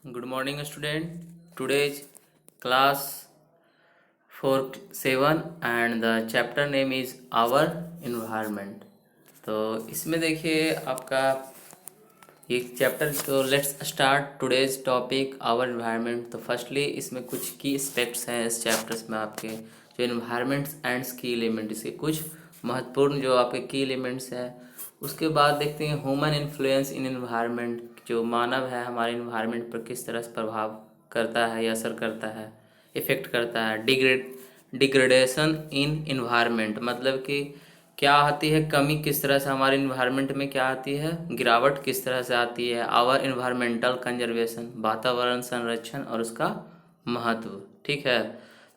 Good morning, student. Today's class 4-7 and the chapter name is Our Environment. तो इसमें देखिए आपका ये चैप्टर। तो let's start today's topic our environment. तो फर्स्टली इसमें कुछ की एस्पेक्ट्स हैं इस चैप्टर्स में आपके, जो एनवायरनमेंट्स एंड्स की एलिमेंट, इसके कुछ महत्वपूर्ण जो आपके की एलिमेंट्स हैं। उसके बाद देखते हैं ह्यूमन इन्फ्लुएंस इन एनवायरनमेंट, जो मानव है हमारे एनवायरनमेंट पर किस तरह से प्रभाव करता है या असर करता है, इफ़ेक्ट करता है। डिग्रेडेशन इन एनवायरनमेंट मतलब कि क्या आती है कमी, किस तरह से हमारे इन्वायरमेंट में क्या आती है, गिरावट किस तरह से आती है। आवर इन्वायरमेंटल कंजर्वेशन, वातावरण संरक्षण और उसका महत्व। ठीक है,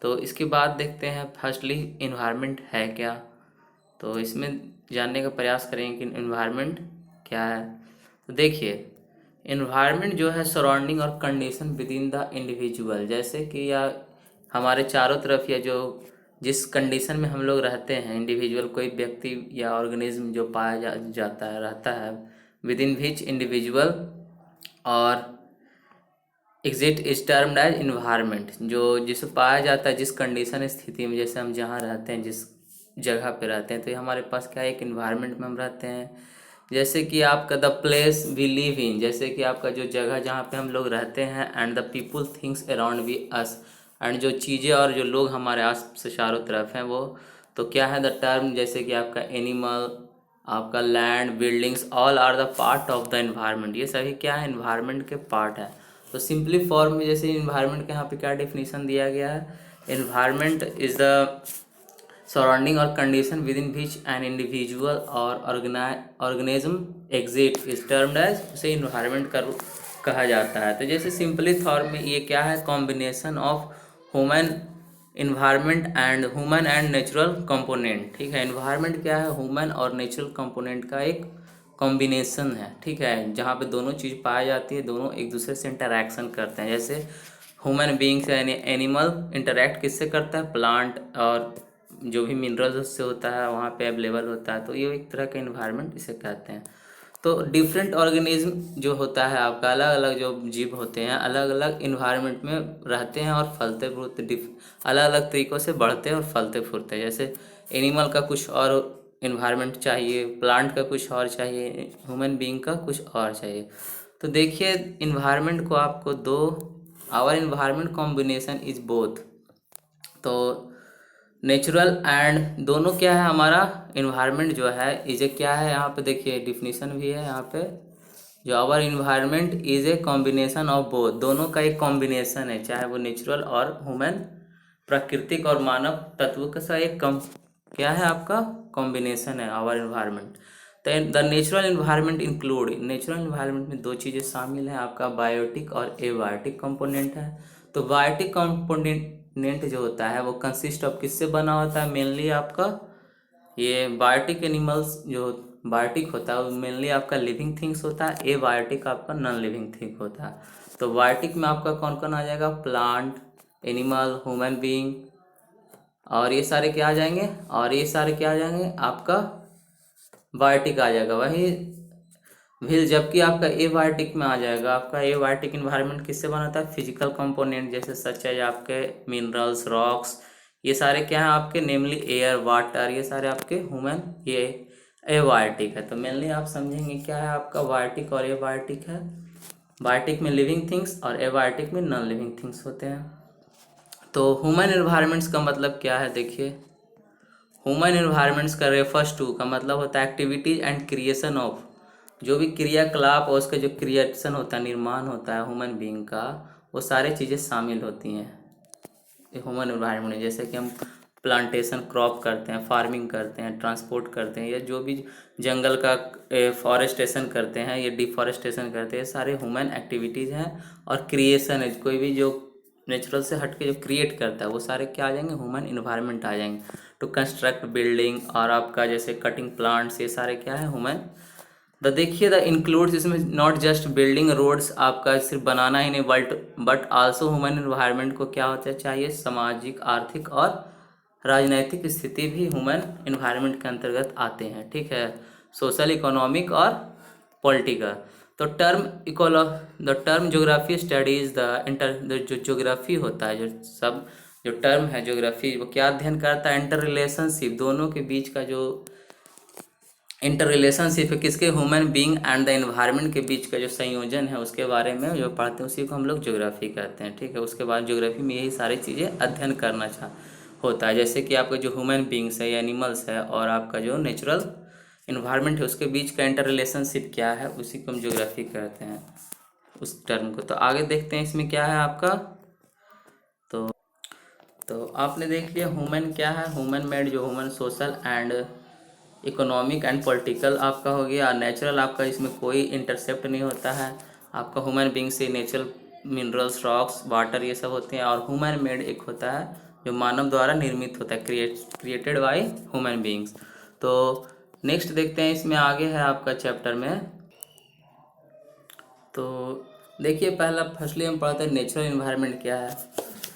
तो इसके बाद देखते हैं फर्स्टली इन्वायरमेंट है क्या। तो इसमें जानने का प्रयास करेंगे कि इन्वायरमेंट क्या है। तो देखिए इन्वायरमेंट जो है surrounding or condition with in the individual, जैसे कि या हमारे चारों तरफ या जो जिस कंडीशन में हम लोग रहते हैं, इंडिविजुअल कोई व्यक्ति या ऑर्गेनिज्म जो पाया जाता है रहता है विद इन विच इंडिविजुअल और exist is termed as environment, जो जिसे पाया जाता है जिस कंडीशन स्थिति में, जैसे हम जहाँ रहते हैं जिस जगह पे रहते हैं, तो ये हमारे पास क्या है, एक इन्वायरमेंट में हम रहते हैं। जैसे कि आपका the place we live in, जैसे कि आपका जो जगह जहाँ पे हम लोग रहते हैं, and the people things around we us, and जो चीज़ें और जो लोग हमारे आस से चारों तरफ हैं वो, तो क्या है द टर्म, जैसे कि आपका एनिमल, आपका land, buildings, all are the part of the environment, ये सभी क्या है एनवायरनमेंट के पार्ट है। तो सिंपली फॉर्म में जैसे इन्वायरमेंट के यहाँ पे क्या डेफिनेशन दिया गया है, environment is the surrounding or condition with in which an individual or organism exist is termed as, उसे इन्वायरमेंट कहा जाता है। तो जैसे सिंपली फॉर्म में ये क्या है, combination of human environment and human and natural component. ठीक है, इन्वायरमेंट क्या है, ह्यूमन और नेचुरल कंपोनेंट का एक कॉम्बिनेशन है। ठीक है, जहाँ पे दोनों चीज़ पाई जाती है, दोनों एक दूसरे से इंटरेक्शन करते हैं। जैसे ह्यूमन बींग्स यानी एनिमल इंटरेक्ट किससे करता है, प्लांट और जो भी मिनरल्स उससे होता है वहाँ पे अवेलेबल होता है, तो ये एक तरह का इन्वायरमेंट इसे कहते हैं। तो डिफरेंट ऑर्गेनिज्म जो होता है आपका, अलग अलग जो जीव होते हैं अलग अलग इन्वायरमेंट में रहते हैं और फलते फूलते अलग अलग तरीक़ों से बढ़ते हैं और फलते फूलते हैं। जैसे एनिमल का कुछ और इन्वायरमेंट चाहिए, प्लांट का कुछ और चाहिए, ह्यूमन बीइंग का कुछ और चाहिए। तो देखिए इन्वायरमेंट को आपको दो, our environment combination is both, तो नेचुरल एंड दोनों क्या है हमारा इन्वायरमेंट जो है इज ए क्या है, यहाँ पे देखिए डिफिनीशन भी है यहाँ पे, जो our environment is a combination of both, दोनों का एक कॉम्बिनेशन है, चाहे वो नेचुरल और ह्यूमन प्राकृतिक और मानव तत्व का सा एक कम क्या है आपका कॉम्बिनेशन है our environment. The natural environment include, natural environment में दो चीज़ें शामिल हैं आपका, बायोटिक और एबायोटिक कंपोनेंट है। तो बायोटिक कंपोनेंट जो होता है वो कंसिस्ट ऑफ किससे बना होता है, मेनली आपका ये बायोटिक एनिमल्स जो बायोटिक होता है वो मेनली आपका लिविंग थिंग्स होता है, एबायोटिक आपका नॉन लिविंग थिंग होता है। तो बायोटिक में आपका कौन कौन आ जाएगा, प्लांट, एनिमल, ह्यूमन बीइंग, और ये सारे क्या आ जाएंगे, और ये सारे क्या आ जाएंगे आपका बायोटिक आ जाएगा। वही व्हील जबकि आपका एबायोटिक में आ जाएगा, आपका एबायोटिक इन्वायरमेंट किससे बना था, फिजिकल कंपोनेंट जैसे सच है आपके मिनरल्स, रॉक्स, ये सारे क्या हैं आपके, नेमली एयर, वाटर, ये सारे आपके ह्यूमन ये एबायोटिक है। तो मेनली आप समझेंगे क्या है आपका बायोटिक और एबायोटिक है। बायोटिक में लिविंग थिंग्स और एबायोटिक में नॉन लिविंग थिंग्स होते हैं। तो ह्यूमन इन्वायरमेंट्स का मतलब क्या है, देखिए ह्यूमन इन्वायरमेंट्स का रेफर्स टू का मतलब होता है एक्टिविटीज एंड क्रिएशन ऑफ, जो भी क्रियाकलाप और उसका जो क्रिएशन होता है, निर्माण होता है ह्यूमन बीइंग का, वो सारी चीज़ें शामिल होती हैं ह्यूमन इन्वायरमेंट में। जैसे कि हम प्लांटेशन क्रॉप करते हैं, फार्मिंग करते हैं, ट्रांसपोर्ट करते हैं, या जो भी जंगल का फॉरेस्टेशन करते हैं, ये डिफॉरेस्टेशन करते हैं, सारे ह्यूमन एक्टिविटीज़ हैं। और क्रिएशन है, कोई भी जो नेचुरल से हट के जो क्रिएट करता है वो सारे क्या आ जाएंगे, ह्यूमन इन्वायरमेंट आ जाएंगे। टू कंस्ट्रक्ट बिल्डिंग और आपका जैसे कटिंग प्लांट्स, ये सारे क्या है ह्यूमन। द देखिए द इंक्लूड्स, इसमें नॉट जस्ट बिल्डिंग रोड्स आपका सिर्फ बनाना ही नहीं, बट आल्सो ह्यूमन इन्वायरमेंट को क्या होता चाहिए, सामाजिक, आर्थिक और राजनैतिक स्थिति भी ह्यूमन इन्वायरमेंट के अंतर्गत आते हैं। ठीक है, सोशल, इकोनॉमिक और पॉलिटिकल। तो द टर्म ज्योग्राफी स्टडीज जो ज्योग्राफी होता है, जो टर्म है ज्योग्राफी, वो क्या अध्ययन करता है? इंटर रिलेशनशिप, दोनों के बीच का जो इंटर रिलेशनशिप है, किसके? Human being and the environment के बीच का जो संयोजन है, उसके बारे में जो पढ़ते हैं उसी को हम लोग ज्योग्राफी कहते हैं। ठीक है, उसके बाद ज्योग्राफी में यही सारी चीज़ें अध्ययन करना होता है, जैसे कि आपका जो ह्यूमन बींग्स है, एनिमल्स है, और आपका जो नेचुरल इन्वायरमेंट है, उसके बीच का इंटर रिलेशनशिप क्या है, उसी को हम ज्योग्राफी कहते हैं, उस टर्म को। तो आगे देखते हैं इसमें क्या है आपका। तो आपने देख लिया ह्यूमन क्या है, ह्यूमन मेड, जो human social and economic and political आपका हो गया। नेचुरल आपका इसमें कोई इंटरसेप्ट नहीं होता है, आपका ह्यूमन बींग से नेचुरल मिनरल्स, रॉक्स, वाटर, ये सब होते हैं। और ह्यूमन मेड एक होता है जो मानव द्वारा निर्मित होता है, क्रिएटेड बाय ह्यूमन बींग्स। तो नेक्स्ट देखते हैं इसमें आगे है आपका चैप्टर में। तो देखिए पहला फर्स्टली हम पढ़ते हैं नेचुरल इन्वायरमेंट क्या है।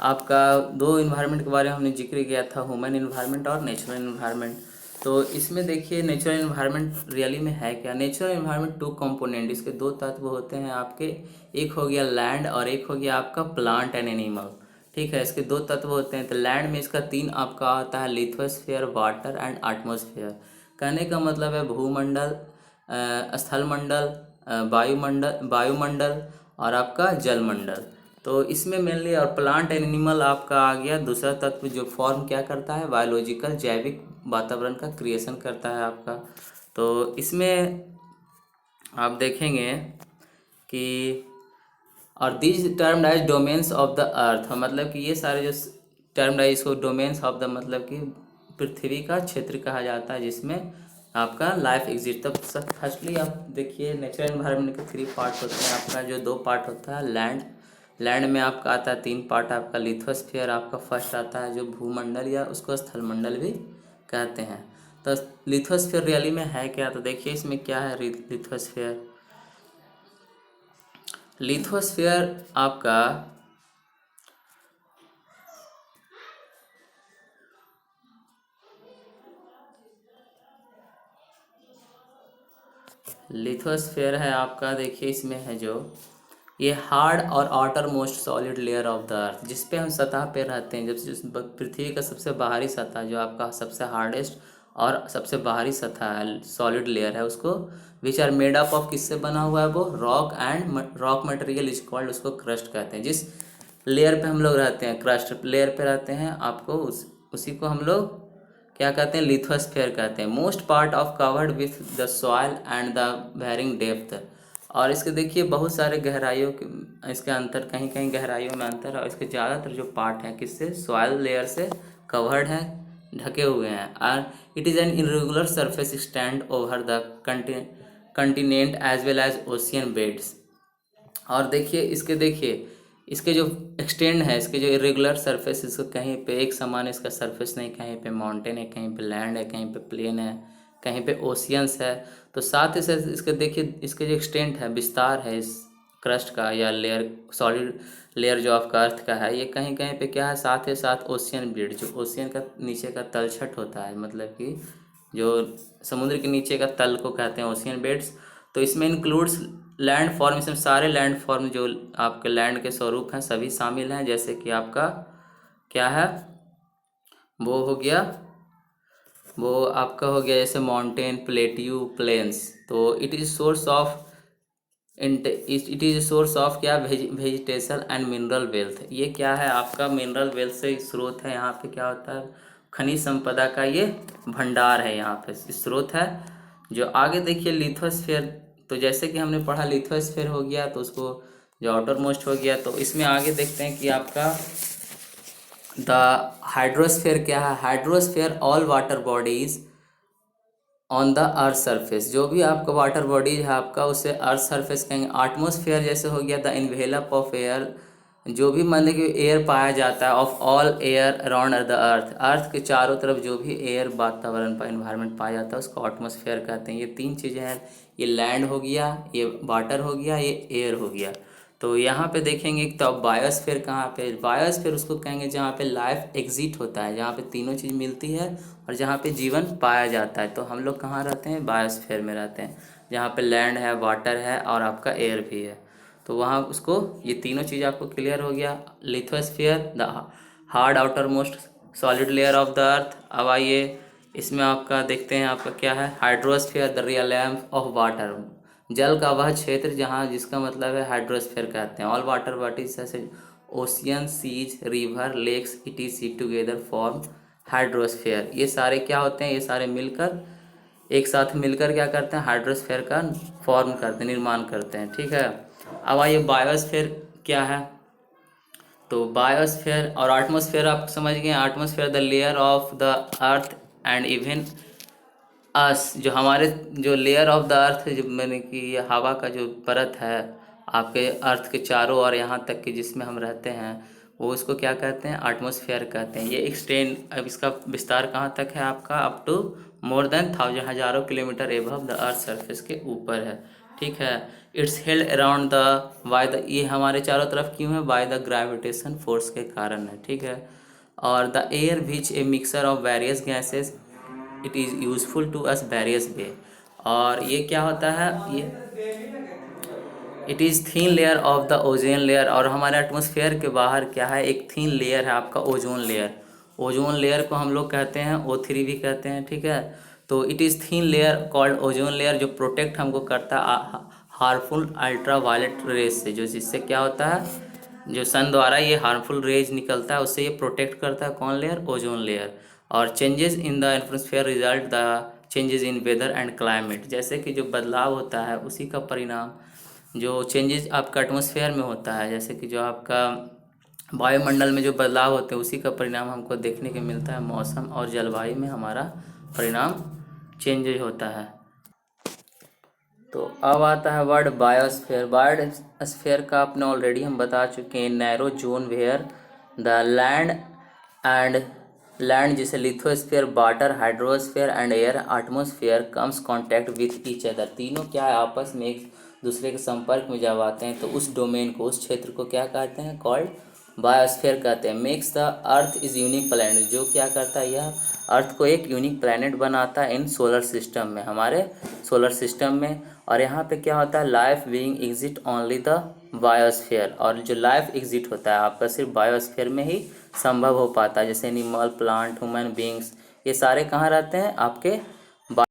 आपका दो इन्वायरमेंट के बारे में हमने जिक्र किया था, ह्यूमन इन्वायरमेंट और नेचुरल इन्वायरमेंट। तो इसमें देखिए नेचुरल इन्वायरमेंट रियली में है क्या। नेचुरल इन्वायरमेंट टू कंपोनेंट, इसके दो तत्व होते हैं आपके, एक हो गया लैंड और एक हो गया आपका प्लांट एंड एनिमल। ठीक है, इसके दो तत्व होते हैं। तो लैंड में इसका तीन आपका आता है, लिथोस्फीयर, वाटर एंड एटमॉस्फेयर। कहने का मतलब है भूमंडल, स्थलमंडल, वायुमंडल और आपका जलमंडल। तो इसमें मेनली, और प्लांट एंड एनिमल आपका आ गया दूसरा तत्व, जो फॉर्म क्या करता है, बायोलॉजिकल, जैविक वातावरण का क्रिएशन करता है आपका। तो इसमें आप देखेंगे कि, और these termed as domains of the earth, मतलब कि ये सारे जो टर्म्ड है, इसको डोमेन्स ऑफ द मतलब कि पृथ्वी का क्षेत्र कहा जाता है, जिसमें आपका लाइफ एग्जिस्ट। तब फर्स्टली आप देखिए नेचुरल एनवायरनमेंट के थ्री पार्ट होते हैं आपका, जो दो पार्ट होता है लैंड में आपका आता है तीन पार्ट आपका, लिथोस्फीयर आपका फर्स्ट आता है, जो भूमंडल या उसको स्थलमंडल भी कहते हैं। तो लिथोस्फीयर रियली में है क्या, तो देखिए इसमें क्या है। लिथोस्फीयर आपका लिथोस्फीयर है आपका, देखिए इसमें है जो ये हार्ड और outer most solid layer of the अर्थ, जिस पे हम सतह पे रहते हैं, जब पृथ्वी का सबसे बाहरी सतह, जो आपका सबसे हार्डेस्ट और सबसे बाहरी सतह है, सॉलिड लेयर है, उसको which are made up of, किससे बना हुआ है वो, रॉक मटेरियल इज कॉल्ड, उसको क्रस्ट कहते हैं। जिस लेयर पे हम लोग रहते हैं, क्रस्ट लेयर पे रहते हैं, आपको उसी को हम लोग क्या कहते हैं, लिथोस्फीयर कहते हैं। Most part of covered with the soil and the varying depth. और इसके देखिए बहुत सारे गहराइयों के, इसके अंतर, कहीं कहीं गहराइयों में अंतर है, और इसके ज़्यादातर जो पार्ट हैं किससे, सॉइल लेयर से कवर्ड हैं, ढके हुए हैं। और it is an irregular surface stand over the continent as well as ocean beds. और देखिए इसके जो एक्सटेंड है, इसके जो इरेगुलर सरफेस, इसको कहीं पे एक समान इसका सरफेस नहीं, कहीं पे माउंटेन है, कहीं पे लैंड है, कहीं पे प्लेन है, कहीं पे ओशियंस है। तो साथ ही साथ इसके देखिए, इसके जो एक्सटेंट है, विस्तार है इस क्रस्ट का या लेयर, सॉलिड लेयर जो आपका अर्थ का है, ये कहीं कहीं पे क्या है, साथ ही साथ ओशियन बेड, जो ओशियन का नीचे का तलछट होता है, मतलब कि जो समुद्र के नीचे का तल को कहते हैं ओशियन बेड्स। तो इसमें इंक्लूड्स लैंड फॉर्म, इसमें सारे लैंड फॉर्म जो आपके लैंड के स्वरूप हैं सभी शामिल हैं, जैसे कि आपका क्या है, वो हो गया, वो आपका हो गया जैसे माउंटेन, प्लेट्यू, प्लेन्स। तो इट इज़ सोर्स ऑफ क्या, वेजिटेशन एंड मिनरल वेल्थ। ये क्या है आपका, मिनरल वेल्थ से स्रोत है, यहाँ पे क्या होता है, खनिज संपदा का ये भंडार है, यहाँ पे स्रोत है। जो आगे देखिए लिथोस्फीयर, तो जैसे कि हमने पढ़ा लिथोस्फीयर हो गया, तो उसको जो आउटर मोस्ट हो गया। तो इसमें आगे देखते हैं कि आपका द हाइड्रोस्फीयर क्या है। Hydrosphere all water bodies on the earth surface, जो भी आपका वाटर बॉडीज है आपका, उसे अर्थ सरफेस कहेंगे। एटमॉस्फेयर जैसे हो गया द इन्वेलप ऑफ एयर, जो भी मतलब कि एयर पाया जाता है, of all air around the earth के चारों तरफ जो भी एयर, वातावरण पर इन्वायरमेंट पाया जाता है, उसको एटमॉस्फेयर कहते हैं। ये तीन चीज़ें हैं, ये लैंड हो गया, ये वाटर हो गया, ये एयर हो गया। तो यहाँ पे देखेंगे तो अब बायोस्फीयर कहाँ पे, बायोस्फीयर उसको कहेंगे जहाँ पे लाइफ एग्जिट होता है, जहाँ पे तीनों चीज़ मिलती है और जहाँ पे जीवन पाया जाता है। तो हम लोग कहाँ रहते हैं, बायोस्फीयर में रहते हैं। जहाँ पे लैंड है, वाटर है और आपका एयर भी है। तो वहाँ उसको ये तीनों चीज़ आपको क्लियर हो गया। Lithosphere the hard outer most solid layer of the अर्थ। अब आइए इसमें आपका देखते हैं आपका क्या है। Hydrosphere the realm of water, जल का वह क्षेत्र जहाँ जिसका मतलब है हाइड्रोस्फीयर कहते हैं। ऑल वाटर बॉडीज जैसे ocean, seas, river, lakes etc together form hydrosphere. ये सारे क्या होते हैं, ये सारे मिलकर एक साथ मिलकर क्या करते हैं, हाइड्रोस्फीयर का फॉर्म करते हैं, निर्माण करते हैं। ठीक है। अब आइए बायोस्फीयर क्या है। तो बायोस्फीयर और एटमॉस्फेयर आप समझ गए। Atmosphere the layer of the earth and even us, जो हमारे जो लेयर ऑफ द अर्थ, जो मैंने कि ये हवा का जो परत है आपके अर्थ के चारों ओर यहाँ तक कि जिसमें हम रहते हैं, वो उसको क्या कहते हैं, एटमॉस्फेयर कहते हैं। ये एक्सटेंड, अब इसका विस्तार कहाँ तक है आपका, up to more than 1000 kilometre above the earth surface के ऊपर है। ठीक है। It's held around the by the, ये हमारे चारों तरफ क्यों है, बाय द ग्रेविटेशन फोर्स के कारण है। ठीक है। और the air which a mixer of various gases it is useful to us various way. और ये क्या होता है, ये it is thin layer of the ozone layer. और हमारे एटमॉस्फेयर के बाहर क्या है, एक थीन लेयर है आपका ओजोन लेयर। ओजोन लेयर को हम लोग कहते हैं O3 भी कहते हैं। ठीक है। तो it is thin layer called ozone layer, जो प्रोटेक्ट हमको करता है हार्मफुल अल्ट्रा वायलेट रेज से, जो जिससे क्या होता है, जो सन द्वारा ये हार्मफुल रेज निकलता है उससे ये प्रोटेक्ट करता है। कौन लेयर, ओजोन लेयर। और changes in the atmosphere result the changes in weather and climate, जैसे कि जो बदलाव होता है उसी का परिणाम जो चेंजेस आपका एटमॉस्फेयर में होता है, जैसे कि जो आपका वायुमंडल में जो बदलाव होते हैं उसी का परिणाम हमको देखने को मिलता है। मौसम और जलवायु में हमारा परिणाम चेंजेज होता है। तो अब आता है वर्ड बायोस्फीयर। बायोस्फीयर का आपने ऑलरेडी हम बता चुके हैं, narrow zone where the land जिसे lithosphere, water, hydrosphere and air atmosphere comes contact with each other. तीनों क्या है, आपस में एक दूसरे के संपर्क में जब आते हैं तो उस डोमेन को, उस क्षेत्र को क्या कहते हैं, कॉल्ड बायोस्फीयर कहते हैं। Makes the earth is unique planet, जो क्या करता है, यह अर्थ को एक यूनिक प्लैनेट बनाता है इन सोलर सिस्टम में, हमारे सोलर सिस्टम में। और यहाँ पे क्या होता है, life being exit only the biosphere. और जो लाइफ एग्जिट होता है आपका सिर्फ बायोस्फीयर में ही संभव हो पाता है। जैसे एनिमल, प्लांट, ह्यूमन बींग्स, ये सारे कहाँ रहते हैं, आपके